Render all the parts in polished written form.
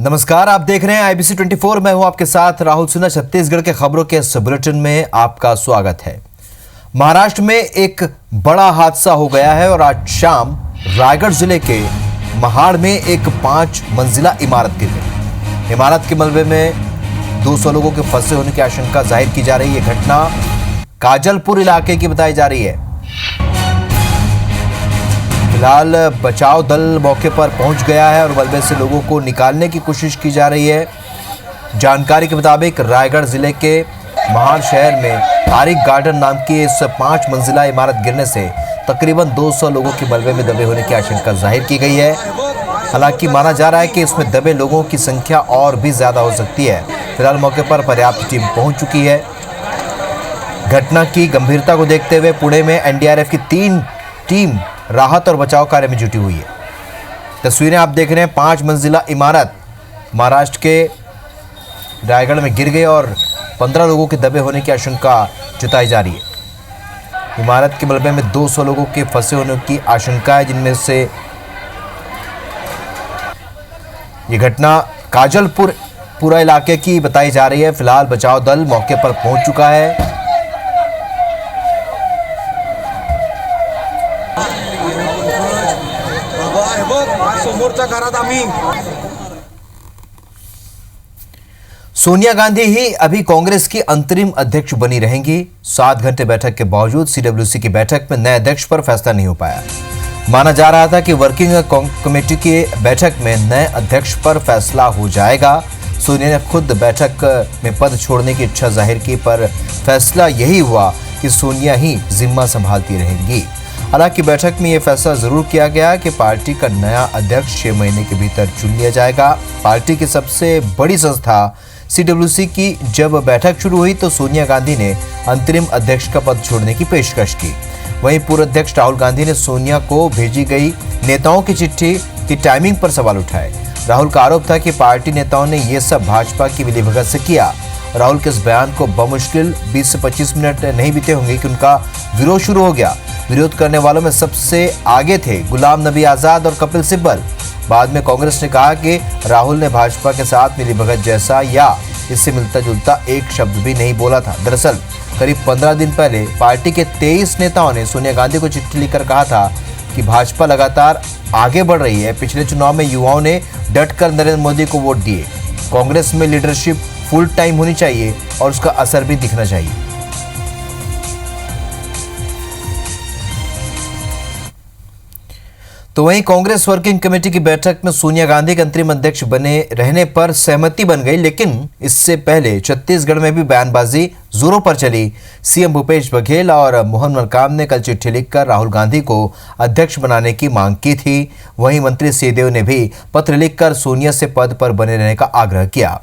नमस्कार, आप देख रहे हैं IBC 24। मैं हूं आपके साथ राहुल सिन्हा। छत्तीसगढ़ के खबरों के इस बुलेटिन में आपका स्वागत है। महाराष्ट्र में एक बड़ा हादसा हो गया है और आज शाम रायगढ़ जिले के महाड़ में एक 5 मंजिला इमारत गिर गई। इमारत के मलबे में 200 लोगों के फंसे होने की आशंका जाहिर की जा रही है। घटना काजलपुर इलाके की बताई जा रही है। फिलहाल बचाव दल मौके पर पहुंच गया है और मलबे से लोगों को निकालने की कोशिश की जा रही है। जानकारी के मुताबिक रायगढ़ जिले के महाड़ शहर में तारिक गार्डन नाम की इस 5 मंजिला इमारत गिरने से तकरीबन 200 लोगों के मलबे में दबे होने की आशंका जाहिर की गई है। हालांकि माना जा रहा है कि इसमें दबे लोगों की संख्या और भी ज्यादा हो सकती है। फिलहाल मौके पर पर्याप्त टीम पहुंच चुकी है। घटना की गंभीरता को देखते हुए पुणे में NDRF की 3 टीम राहत और बचाव कार्य में जुटी हुई है। तस्वीरें आप देख रहे हैं। 5 मंजिला इमारत महाराष्ट्र के रायगढ़ में गिर गई और 15 लोगों के दबे होने की आशंका जताई जा रही है। इमारत के मलबे में 200 लोगों के फंसे होने की आशंका है, जिनमें से ये घटना काजलपुर पूरा इलाके की बताई जा रही है। फिलहाल बचाव दल मौके पर पहुंच चुका है। सोनिया गांधी ही अभी कांग्रेस की अंतरिम अध्यक्ष बनी रहेंगी। 7 घंटे बैठक के बावजूद CWC की बैठक में नए अध्यक्ष पर फैसला नहीं हो पाया। माना जा रहा था कि वर्किंग कमेटी की बैठक में नए अध्यक्ष पर फैसला हो जाएगा। सोनिया ने खुद बैठक में पद छोड़ने की इच्छा जाहिर की, पर फैसला यही हुआ कि सोनिया ही जिम्मा संभालती रहेंगी। हालांकि बैठक में यह फैसला जरूर किया गया कि पार्टी का नया अध्यक्ष 6 महीने के भीतर चुन लिया जाएगा। पार्टी की सबसे बड़ी संस्था CWC की जब बैठक शुरू हुई तो सोनिया गांधी ने अंतरिम अध्यक्ष का पद छोड़ने की पेशकश की। वहीं पूर्व अध्यक्ष राहुल गांधी ने सोनिया को भेजी गई नेताओं की चिट्ठी की टाइमिंग पर सवाल उठाए। राहुल का आरोप था कि पार्टी नेताओं ने यह सब भाजपा की मिलीभगत से किया। राहुल के इस बयान को बमुश्किल 20 से 25 मिनट नहीं बीते होंगे कि उनका विरोध शुरू हो गया। विरोध करने वालों में सबसे आगे थे गुलाम नबी आजाद और कपिल सिब्बल। बाद में कांग्रेस ने कहा कि राहुल ने भाजपा के साथ मिलीभगत जैसा या इससे मिलता जुलता एक शब्द भी नहीं बोला था। दरअसल करीब 15 दिन पहले पार्टी के 23 नेताओं ने सोनिया गांधी को चिट्ठी लिखकर कहा था कि भाजपा लगातार आगे बढ़ रही है। पिछले चुनाव में युवाओं ने डटकर नरेंद्र मोदी को वोट दिए। कांग्रेस में लीडरशिप फुल टाइम होनी चाहिए और उसका असर भी दिखना चाहिए। तो वहीं कांग्रेस वर्किंग कमेटी की बैठक में सोनिया गांधी के अंतरिम अध्यक्ष बने रहने पर सहमति बन गई, लेकिन इससे पहले छत्तीसगढ़ में भी बयानबाजी जोरों पर चली। सीएम भूपेश बघेल और मोहन मरकाम ने कल चिट्ठी लिखकर राहुल गांधी को अध्यक्ष बनाने की मांग की थी। वहीं मंत्री सिंहदेव ने भी पत्र लिखकर सोनिया से पद पर बने रहने का आग्रह किया।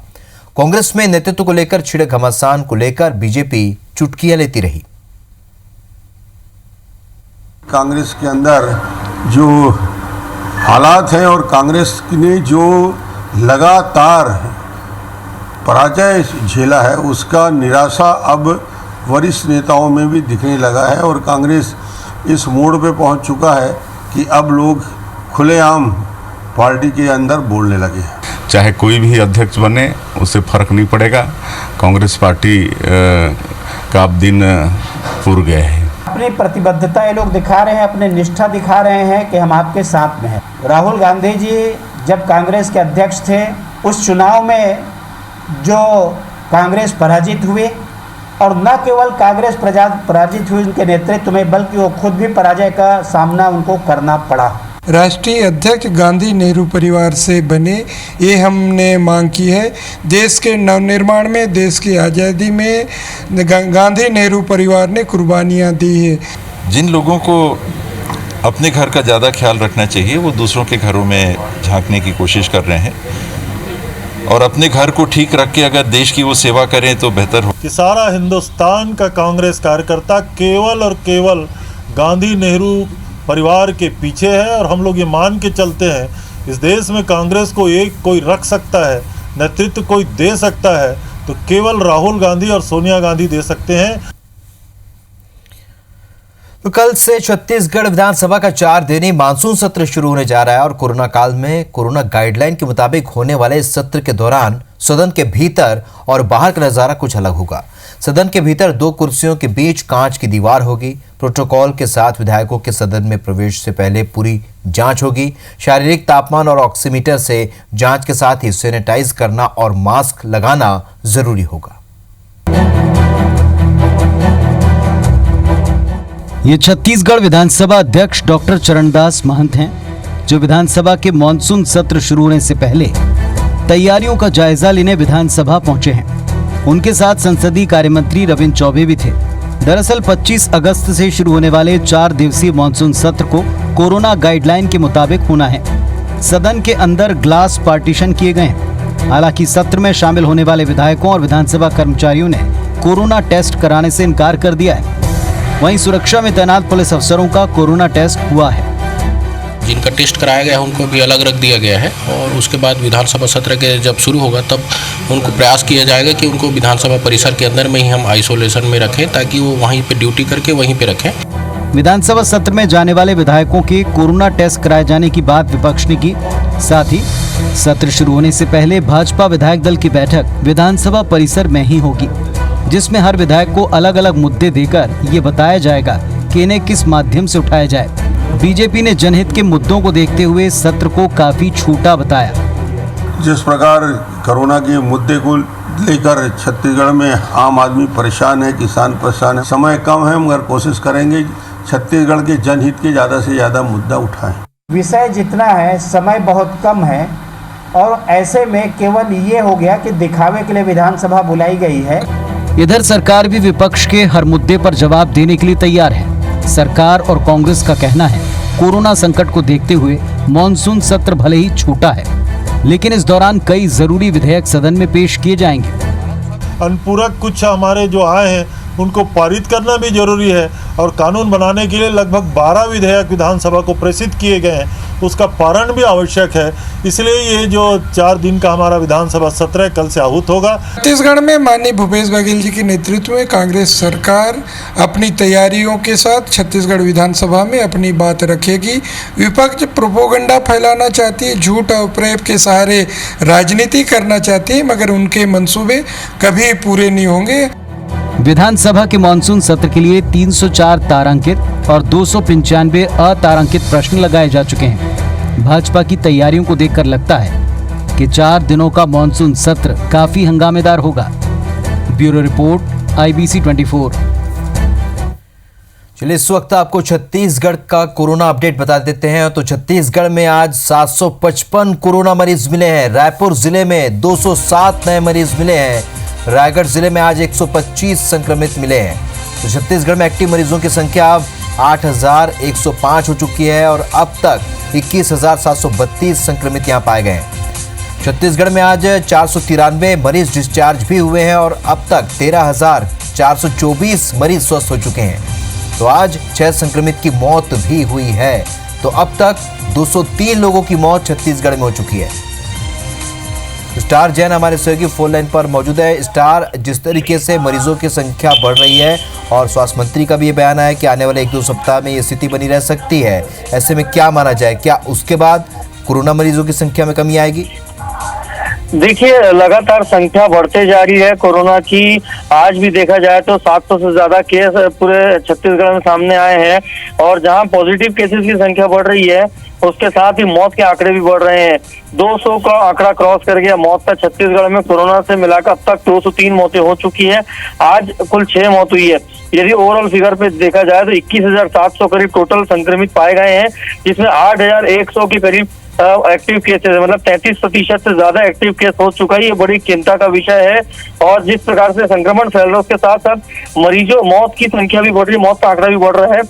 कांग्रेस में नेतृत्व को लेकर छिड़े घमासान को लेकर बीजेपी चुटकियां लेती रही। कांग्रेस के अंदर जो हालात हैं और कांग्रेस ने जो लगातार पराजय झेला है, उसका निराशा अब वरिष्ठ नेताओं में भी दिखने लगा है और कांग्रेस इस मोड़ पे पहुंच चुका है कि अब लोग खुलेआम पार्टी के अंदर बोलने लगे हैं। चाहे कोई भी अध्यक्ष बने उससे फर्क नहीं पड़ेगा। कांग्रेस पार्टी का अब दिन पूर गया है। अपनी प्रतिबद्धता ये लोग दिखा रहे हैं, अपने निष्ठा दिखा रहे हैं कि हम आपके साथ में हैं। राहुल गांधी जी जब कांग्रेस के अध्यक्ष थे, उस चुनाव में जो कांग्रेस पराजित हुए और न केवल कांग्रेस पराजित हुई उनके नेतृत्व में, बल्कि वो खुद भी पराजय का सामना उनको करना पड़ा। राष्ट्रीय अध्यक्ष गांधी नेहरू परिवार से बने, ये हमने मांग की है। देश के नवनिर्माण में, देश की आज़ादी में गांधी नेहरू परिवार ने कुर्बानियाँ दी है। जिन लोगों को अपने घर का ज़्यादा ख्याल रखना चाहिए वो दूसरों के घरों में झांकने की कोशिश कर रहे हैं और अपने घर को ठीक रख के अगर देश की वो सेवा करें तो बेहतर हो। कि सारा हिंदुस्तान का कांग्रेस कार्यकर्ता केवल और केवल गांधी नेहरू परिवार के पीछे है और हम लोग ये मान के चलते हैं इस देश में कांग्रेस को एक कोई रख सकता है, नेतृत्व कोई दे सकता है तो केवल राहुल गांधी और सोनिया गांधी दे सकते हैं। तो कल से छत्तीसगढ़ विधानसभा का 4 दिनी मानसून सत्र शुरू होने जा रहा है और कोरोना काल में कोरोना गाइडलाइन के मुताबिक होने वाले इस सत्र के दौरान सदन के भीतर और बाहर का नजारा कुछ अलग होगा। सदन के भीतर 2 कुर्सियों के बीच कांच की दीवार होगी। प्रोटोकॉल के साथ विधायकों के सदन में प्रवेश से पहले पूरी जांच होगी। शारीरिक तापमान और ऑक्सीमीटर से जांच के साथ ही सैनिटाइज करना और मास्क लगाना जरूरी होगा। ये छत्तीसगढ़ विधानसभा अध्यक्ष डॉक्टर चरणदास महंत हैं, जो विधानसभा के मानसून सत्र शुरू होने से पहले तैयारियों का जायजा लेने विधानसभा पहुंचे हैं। उनके साथ संसदीय कार्य मंत्री रविंद्र चौबे भी थे। दरअसल 25 अगस्त से शुरू होने वाले 4 दिवसीय मानसून सत्र को कोरोना गाइडलाइन के मुताबिक होना है। सदन के अंदर ग्लास पार्टीशन किए गए हैं। हालांकि सत्र में शामिल होने वाले विधायकों और विधानसभा कर्मचारियों ने कोरोना टेस्ट कराने से इनकार कर दिया है। वहीं सुरक्षा में तैनात पुलिस अफसरों का कोरोना टेस्ट हुआ है। जिनका टेस्ट कराया गया है उनको भी अलग रख दिया गया है और उसके बाद विधानसभा सत्र के जब शुरू होगा तब उनको प्रयास किया जाएगा कि उनको विधानसभा परिसर के अंदर में ही हम आइसोलेशन में रखें, ताकि वो वहीं पे ड्यूटी करके वहीं पे रखें। विधानसभा सत्र में जाने वाले विधायकों के कोरोना टेस्ट कराए जाने की बात विपक्ष ने की। साथ ही सत्र शुरू होने से पहले भाजपा विधायक दल की बैठक विधानसभा परिसर में ही होगी, जिसमें हर विधायक को अलग अलग मुद्दे देकर ये बताया जाएगा कि इन्हें किस माध्यम से उठाया जाए। बीजेपी ने जनहित के मुद्दों को देखते हुए सत्र को काफी छोटा बताया। जिस प्रकार कोरोना के मुद्दे को लेकर छत्तीसगढ़ में आम आदमी परेशान है, किसान परेशान है, समय कम है मगर कोशिश करेंगे छत्तीसगढ़ के जनहित के ज़्यादा से ज़्यादा मुद्दा उठाएं। विषय जितना है, समय बहुत कम है और ऐसे में केवल ये हो गया कि दिखावे के लिए विधानसभा बुलाई गई है। इधर सरकार भी विपक्ष के हर मुद्दे पर जवाब देने के लिए तैयार है। सरकार और कांग्रेस का कहना है कोरोना संकट को देखते हुए मानसून सत्र भले ही छोटा है, लेकिन इस दौरान कई जरूरी विधेयक सदन में पेश किए जाएंगे। अनुपूरक कुछ हमारे जो आए हैं उनको पारित करना भी जरूरी है और कानून बनाने के लिए लगभग 12 विधेयक विधानसभा को प्रेषित किए गए हैं, उसका पारण भी आवश्यक है। इसलिए ये जो 4 दिन का हमारा विधानसभा सत्र है कल से आहूत होगा। छत्तीसगढ़ में माननीय भूपेश बघेल जी के नेतृत्व में कांग्रेस सरकार अपनी तैयारियों के साथ छत्तीसगढ़ विधानसभा में अपनी बात रखेगी। विपक्ष प्रोपोगंडा फैलाना चाहती है, झूठ और प्रेम के सहारे राजनीति करना चाहती है, मगर उनके मंसूबे कभी पूरे नहीं होंगे। विधानसभा के मानसून सत्र के लिए 304 तारांकित और 295 अतारांकित प्रश्न लगाए जा चुके हैं। भाजपा की तैयारियों को देखकर लगता है कि 4 दिनों का मानसून सत्र काफी हंगामेदार होगा। Bureau report, IBC 24। चलिए इस वक्त आपको छत्तीसगढ़ का कोरोना अपडेट बता देते हैं। तो छत्तीसगढ़ में आज 755 कोरोना मरीज मिले हैं। रायपुर जिले में 207 नए मरीज मिले हैं। रायगढ़ जिले में आज 125 संक्रमित मिले हैं। तो छत्तीसगढ़ में एक्टिव मरीजों की संख्या अब 8,105 हो चुकी है और अब तक 21,732 संक्रमित यहां पाए गए हैं। छत्तीसगढ़ में आज 493 मरीज डिस्चार्ज भी हुए हैं और अब तक 13,424 मरीज स्वस्थ हो चुके हैं। तो आज 6 संक्रमित की मौत भी हुई है। तो अब तक 203 लोगों की मौत छत्तीसगढ़ में हो चुकी है। स्टार जैन हमारे सहयोगी फोन लाइन पर मौजूद है। स्टार, जिस तरीके से मरीजों की संख्या बढ़ रही है और स्वास्थ्य मंत्री का भी ये बयान है कि आने वाले 1-2 सप्ताह में ये स्थिति बनी रह सकती है, ऐसे में क्या माना जाए, क्या उसके बाद कोरोना मरीजों की संख्या में कमी आएगी? देखिए, लगातार संख्या बढ़ते जा रही है कोरोना की। आज भी देखा जाए तो 700 से ज्यादा केस पूरे छत्तीसगढ़ में सामने आए हैं और जहां पॉजिटिव केसेस की संख्या बढ़ रही है उसके साथ ही मौत के आंकड़े भी बढ़ रहे हैं। 200 का आंकड़ा क्रॉस कर गया मौत का छत्तीसगढ़ में। कोरोना से मिलाकर अब तक 203 मौतें हो चुकी है। आज कुल 6 मौत हुई है। यदि ओवरऑल फिगर पे देखा जाए तो 21,700 करीब टोटल संक्रमित पाए गए हैं, जिसमें 8,100 के करीब एक्टिव केसेस है, मतलब 33% से ज्यादा एक्टिव केस हो चुका है। ये बड़ी चिंता का विषय है और जिस प्रकार से संक्रमण फैल रहा है उसके साथ साथ मरीजों मौत की संख्या भी बढ़ रही है, मौत का आंकड़ा भी बढ़ रहा है।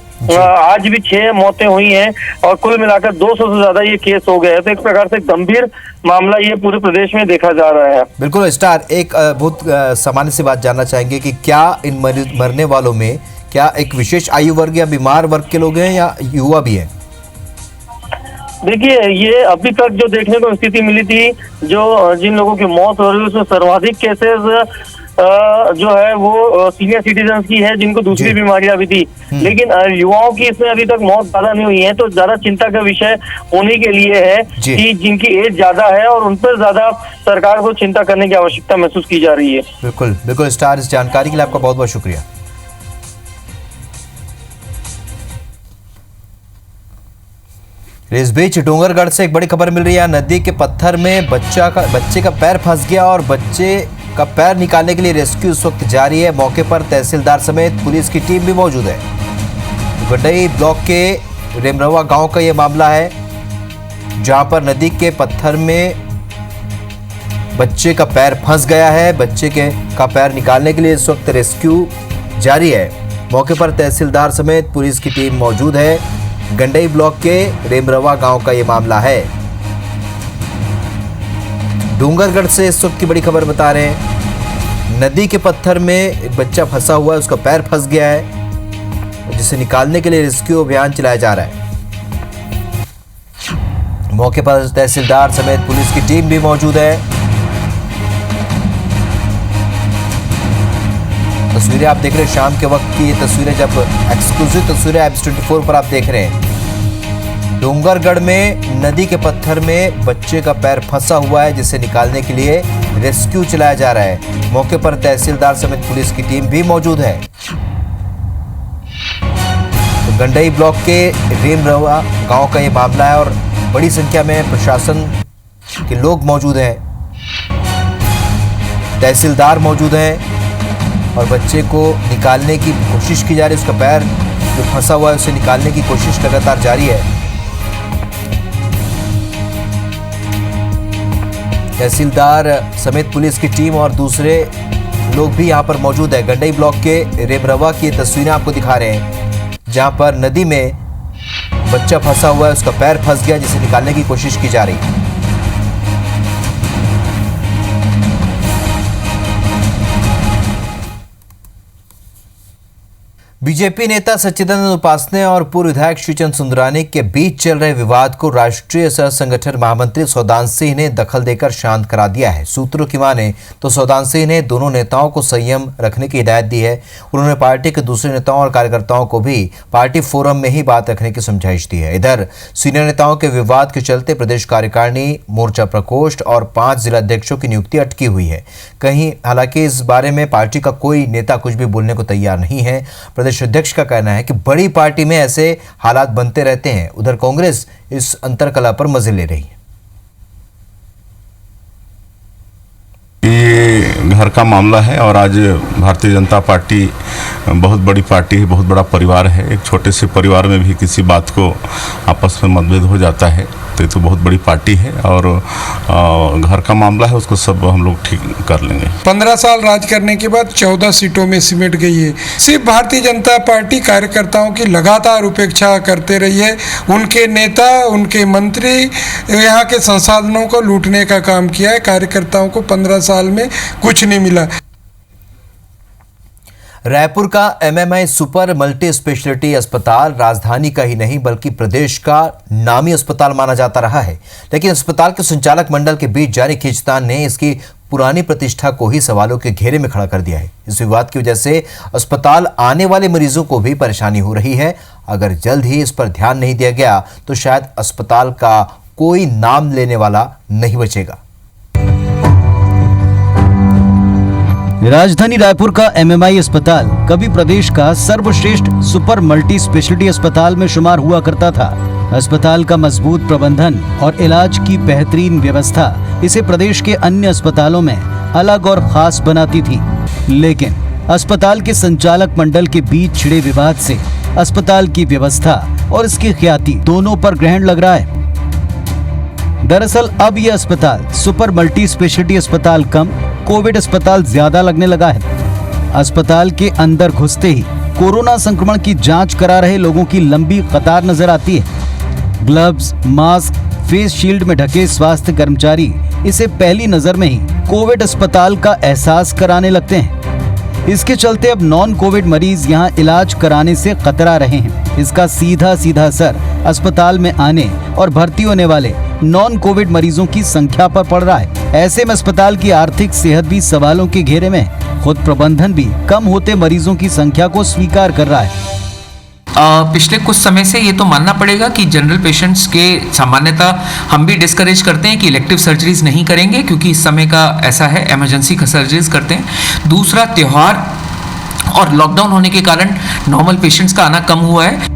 आज भी 6 मौतें हुई हैं और कुल मिलाकर 200 से ज्यादा ये केस हो गए हैं। तो एक प्रकार से गंभीर मामला ये पूरे प्रदेश में देखा जा रहा है। बिल्कुल स्टार, एक बहुत सामान्य सी बात जानना चाहेंगे कि क्या इन मरने वालों में क्या एक विशेष आयु वर्ग या बीमार वर्ग के लोग हैं या युवा भी हैं? देखिए, ये अभी तक जो देखने को स्थिति मिली थी, जो जिन लोगों की मौत हो रही है उसमें सर्वाधिक केसेस जो है वो सीनियर सिटीजन की है, जिनको दूसरी बीमारियां भी थी, लेकिन युवाओं की इसमें अभी तक मौत ज्यादा नहीं हुई है। तो ज्यादा चिंता का विषय होने के लिए है कि जिनकी एज ज्यादा है और उन पर ज्यादा सरकार को चिंता करने की आवश्यकता महसूस की जा रही है। बिल्कुल बिल्कुल स्टार, इस जानकारी के लिए आपका बहुत बहुत शुक्रिया। इस बीच डोंगरगढ़ से एक बड़ी खबर मिल रही है। नदी के पत्थर में बच्चे का पैर फंस गया और बच्चे का पैर निकालने के लिए रेस्क्यू इस वक्त जारी है। मौके पर तहसीलदार समेत पुलिस की टीम भी मौजूद है। गड्डई ब्लॉक के रेमरवा गांव का यह मामला है, जहां पर नदी के पत्थर में बच्चे का पैर फंस गया है। बच्चे का पैर निकालने के लिए इस वक्त रेस्क्यू जारी है। मौके पर तहसीलदार समेत पुलिस की टीम मौजूद है। गंडई ब्लॉक के रेमरवा गांव का ये मामला है। डूंगरगढ़ से इस वक्त की बड़ी खबर बता रहे हैं। नदी के पत्थर में एक बच्चा फंसा हुआ है, उसका पैर फंस गया है, जिसे निकालने के लिए रेस्क्यू अभियान चलाया जा रहा है। मौके पर तहसीलदार समेत पुलिस की टीम भी मौजूद है। तस्वीरें आप देख रहे हैं शाम के वक्त की, ये तस्वीरें जब एक्सक्लूसिव तस्वीरें Ibis24 पर आप देख रहे हैं। डोंगरगढ़ में नदी के पत्थर में बच्चे का पैर फंसा हुआ है, जिसे निकालने के लिए रेस्क्यू चलाया जा रहा है। मौके पर तहसीलदार समेत पुलिस की टीम भी मौजूद है। तो गंडई ब्लॉक के रेमरवा गांव का ये मामला है और बड़ी संख्या में प्रशासन के लोग मौजूद हैं, तहसीलदार मौजूद हैं और बच्चे को निकालने की कोशिश की जा रही है। उसका पैर जो फंसा हुआ है उसे निकालने की कोशिश लगातार जारी है। तहसीलदार समेत पुलिस की टीम और दूसरे लोग भी यहां पर मौजूद है। गंडई ब्लॉक के रेमरवा की तस्वीरें आपको दिखा रहे हैं, जहां पर नदी में बच्चा फंसा हुआ है, उसका पैर फंस गया, जिसे निकालने की कोशिश की जा रही है। बीजेपी नेता सच्चिदानंद उपासने और पूर्व विधायक श्रीचंद सुंदरानी के बीच चल रहे विवाद को राष्ट्रीय सह संगठन महामंत्री सौदान सिंह ने दखल देकर शांत करा दिया है। सूत्रों की माने तो सौदान सिंह ने दोनों नेताओं को संयम रखने की हिदायत दी है। उन्होंने पार्टी के दूसरे नेताओं और कार्यकर्ताओं को भी पार्टी फोरम में ही बात रखने की समझाइश दी है। इधर सीनियर नेताओं के विवाद के चलते प्रदेश कार्यकारिणी, मोर्चा प्रकोष्ठ और 5 जिलाध्यक्षों की नियुक्ति अटकी हुई है। कहीं हालांकि इस बारे में पार्टी का कोई नेता कुछ भी बोलने को तैयार नहीं है। प्रदेश अध्यक्ष का कहना है कि बड़ी पार्टी में ऐसे हालात बनते रहते हैं। उधर कांग्रेस इस अंतरकलह पर मजे ले रही है। ये घर का मामला है और आज भारतीय जनता पार्टी बहुत बड़ी पार्टी है, बहुत बड़ा परिवार है। एक छोटे से परिवार में भी किसी बात को आपस में मतभेद हो जाता है, तो ये तो बहुत बड़ी पार्टी है और घर का मामला है, उसको सब हम लोग ठीक कर लेंगे। 15 साल राज करने के बाद 14 सीटों में सिमट गई है। सिर्फ भारतीय जनता पार्टी कार्यकर्ताओं की लगातार उपेक्षा करते रही है। उनके नेता, उनके मंत्री यहाँ के संसाधनों को लूटने का काम किया है। कार्यकर्ताओं को 15 साल में कुछ नहीं मिला। रायपुर का MMI सुपर मल्टी स्पेशलिटी अस्पताल राजधानी का ही नहीं बल्कि प्रदेश का नामी अस्पताल माना जाता रहा है, लेकिन अस्पताल के संचालक मंडल के बीच जारी खींचतान ने इसकी पुरानी प्रतिष्ठा को ही सवालों के घेरे में खड़ा कर दिया है। इस विवाद की वजह से अस्पताल आने वाले मरीजों को भी परेशानी हो रही है। अगर जल्द ही इस पर ध्यान नहीं दिया गया तो शायद अस्पताल का कोई नाम लेने वाला नहीं बचेगा। राजधानी रायपुर का MMI अस्पताल कभी प्रदेश का सर्वश्रेष्ठ सुपर मल्टी स्पेशलिटी अस्पताल में शुमार हुआ करता था। अस्पताल का मजबूत प्रबंधन और इलाज की बेहतरीन व्यवस्था इसे प्रदेश के अन्य अस्पतालों में अलग और खास बनाती थी, लेकिन अस्पताल के संचालक मंडल के बीच छिड़े विवाद से अस्पताल की व्यवस्था और इसकी ख्याति दोनों पर ग्रहण लग रहा है। दरअसल अब यह अस्पताल सुपर मल्टी स्पेशलिटी अस्पताल कम कोविड अस्पताल ज्यादा लगने लगा है। अस्पताल के अंदर घुसते ही कोरोना संक्रमण की जांच करा रहे लोगों की लंबी कतार नजर आती है। ग्लव्स, मास्क, फेस शील्ड में ढके स्वास्थ्य कर्मचारी इसे पहली नजर में ही कोविड अस्पताल का एहसास कराने लगते हैं। इसके चलते अब नॉन कोविड मरीज यहां इलाज कराने से कतरा रहे हैं। इसका सीधा असर अस्पताल में आने और भर्ती होने वाले नॉन कोविड मरीजों की संख्या पर पड़ रहा है। ऐसे में अस्पताल की आर्थिक सेहत भी सवालों के घेरे में है। खुद प्रबंधन भी कम होते मरीजों की संख्या को स्वीकार कर रहा है। पिछले कुछ समय से ये तो मानना पड़ेगा कि जनरल पेशेंट्स के सामान्यतः हम भी डिस्करेज करते हैं कि इलेक्टिव सर्जरीज नहीं करेंगे, क्योंकि इस समय का ऐसा है, इमरजेंसी का सर्जरीज करते हैं। दूसरा, त्यौहार और लॉकडाउन होने के कारण नॉर्मल पेशेंट्स का आना कम हुआ है।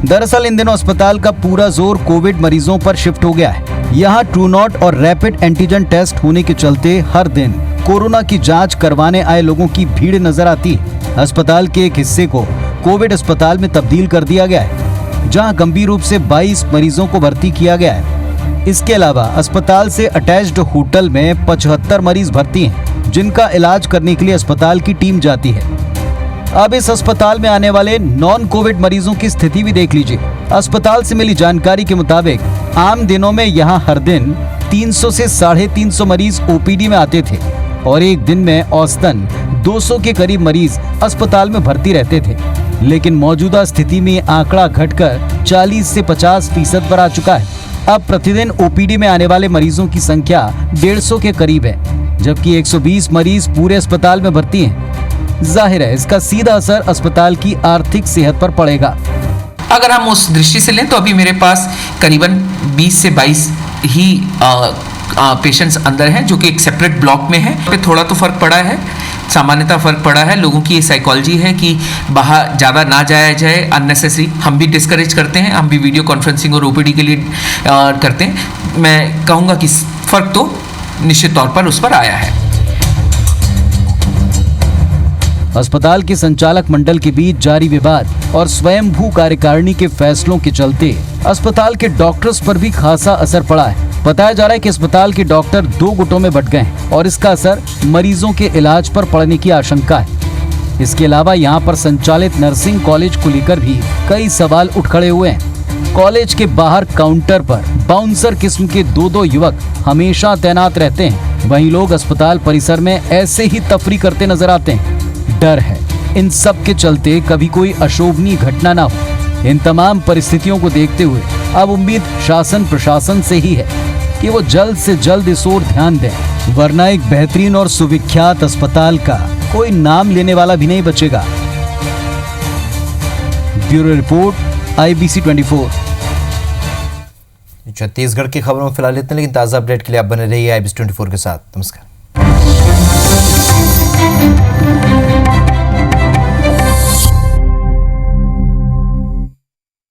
दरअसल इन दिनों अस्पताल का पूरा जोर कोविड मरीजों पर शिफ्ट हो गया है। यहाँ ट्रू नॉट और रैपिड एंटीजन टेस्ट होने के चलते हर दिन कोरोना की जांच करवाने आए लोगों की भीड़ नजर आती है। अस्पताल के एक हिस्से को कोविड अस्पताल में तब्दील कर दिया गया है, जहां गंभीर रूप से 22 मरीजों को भर्ती किया गया है। इसके अलावा अस्पताल से अटैच्ड होटल में 75 मरीज भर्ती हैं, जिनका इलाज करने के लिए अस्पताल की टीम जाती है। अब इस अस्पताल में आने वाले नॉन कोविड मरीजों की स्थिति भी देख लीजिए। अस्पताल से मिली जानकारी के मुताबिक आम दिनों में यहाँ हर दिन 300 से 350 मरीज ओपीडी में आते थे और एक दिन में औसतन 200 के करीब मरीज अस्पताल में भर्ती रहते थे। लेकिन मौजूदा स्थिति में आंकड़ा घटकर 40 से 50% पर आ चुका है। अब प्रतिदिन ओपीडी में आने वाले मरीजों की संख्या 150 के करीब है, जबकि 120 मरीज पूरे अस्पताल में भर्ती हैं। जाहिर है इसका सीधा असर अस्पताल की आर्थिक सेहत पर पड़ेगा। अगर हम उस दृष्टि से लें तो अभी मेरे पास करीबन 20 से 22 ही पेशेंट्स अंदर हैं, जो कि एक सेपरेट ब्लॉक में है। पे थोड़ा तो फर्क पड़ा है, सामान्यतः फर्क पड़ा है। लोगों की ये साइकोलॉजी है कि बाहर ज़्यादा ना जाया जाए, अननेसेसरी। हम भी डिस्करेज करते हैं, हम भी वीडियो कॉन्फ्रेंसिंग और ओपीडी के लिए करते हैं। मैं कहूँगा कि फ़र्क तो निश्चित तौर पर उस पर आया है। अस्पताल के संचालक मंडल के बीच जारी विवाद और स्वयंभू कार्यकारिणी के फैसलों के चलते अस्पताल के डॉक्टर्स पर भी खासा असर पड़ा है। बताया जा रहा है कि अस्पताल के डॉक्टर 2 गुटों में बंट गए हैं और इसका असर मरीजों के इलाज पर पड़ने की आशंका है। इसके अलावा यहाँ पर संचालित नर्सिंग कॉलेज को लेकर भी कई सवाल उठ खड़े हुए हैं। कॉलेज के बाहर काउंटर पर बाउंसर किस्म के 2 युवक हमेशा तैनात रहते हैं। वहीं लोग अस्पताल परिसर में ऐसे ही तफरी करते नजर आते हैं। डर है इन सब के चलते कभी कोई अशोभनीय घटना ना हो। इन तमाम परिस्थितियों को देखते हुए अब उम्मीद शासन प्रशासन से ही है कि वो जल्द से जल्द इस ओर ध्यान दें, वरना एक बेहतरीन और सुविख्यात अस्पताल का कोई नाम लेने वाला भी नहीं बचेगा। Bureau report, IBC 24। छत्तीसगढ़ की खबरों में फिलहाल इतना, लेकिन ताज़ा अपडेट के लिए आप बने रहिए IBC 24 के साथ। नमस्कार।